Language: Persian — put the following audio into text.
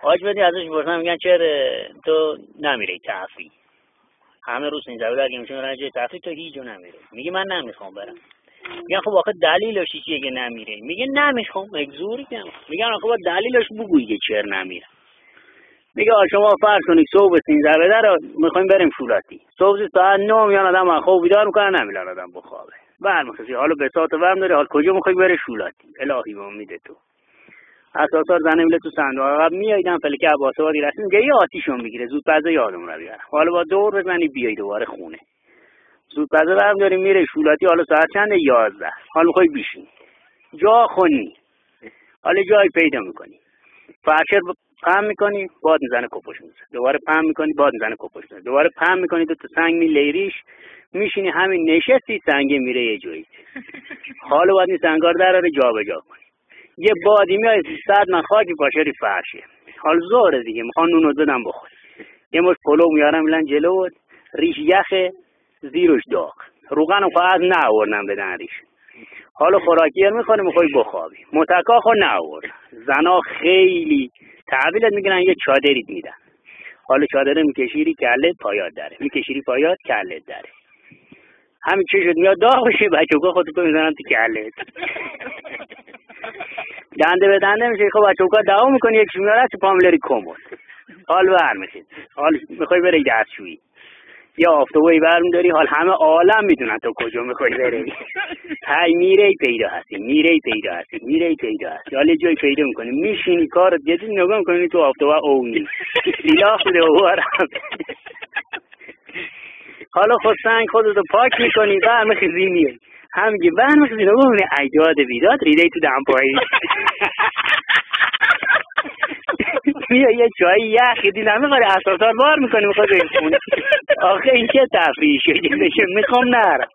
حاج بدی ازش میپرسن میگن چرا تو نمیری تفریح؟ همه روز این زبده که میشون راجع تفریح تو هیچ جا نمیره. میگه من نمیخوام برم. میگن خب آخه دلیلش چیه که نمیره؟ میگه نمیخوام. مگزوری که میگن آخه با دلیلش بگویی که چرا نمیره. میگه شما فرض کنید صبح 13 رو میخوایم بریم شولاتی. صبح ساعت 9 میان آدم از خواب بیدار میکنه نمیلن آدم بخوابه. برمیخواستی حالا بساط ورم داره، حال کجا میخوای بری شولاتی؟ الهی به امید تو. اساسا زنه میله تو صندوق عقب میایدن فلکه عباسوادی رسید میگه یه آتیشون میگیره زود پزه یادم رو بیارم. حالا با دور بزنی بیای دوباره خونه. زود پزه برم داری میره شولاتی. حالا ساعت چنده؟ 11. حالا میخوای بشین. جا خونی. حالا جای پیدا میکنی. فرشت پم میکنی باد میزنه کپوش میزنه. دوباره پم میکنی باد میزنه کپوش میزنه. دوباره پم میکنی تو سنگ میلیریش میشینی همین نشستی سنگ میره یه جایی. حالا باید این سنگار دراره جابجا کنی. یه بادی میاد 100 من خاکی پاشری فرشه. حال زوره دیگه میخوان نونو دادم بخوری. یه مش پلو میارم میلن جلوت ریش یخه زیروش داغ. روغن خو از نه آوردم بدن ریش. حالا خوراکی میخوری میخوای بخوابی. متکا خو نه آورد. زنا خیلی تحویلت میگیرن یه چادریت میدن. حالا چادره میکشیری کلت پایات داره. میکشیری پایات کلت داره. همین چشت میاد داغ بشه بچه‌ها خودتو میزنن تو کلت. دنده به دنده میشه. خب بچه‌ها دعوا میکنی یک میاره تو پاملری کمد. حال برمیخید. حال میخوای بری دستشویی. یا آفتابی برم داری. حال همه عالم میدونن تو کجا میخوای بری. هی میری پیدا هستی. میری پیدا هستی. حالا جای پیدا میکنی میشینی کارت جدی نگاه میکنی تو آفتابا اونی. لیلا خوده وارم. حالا خود سنگ خودتو پاک میکنی برمیخیزی میای. هم میگه برمیخیزی نگاه میکنی ایداد بیداد ریده تو دمپایی. میای یه چایی یخی دیدم میخواری اساسار بار میکنی میخواد بخونی. آخه این چه تفریح شده میخوام نرم.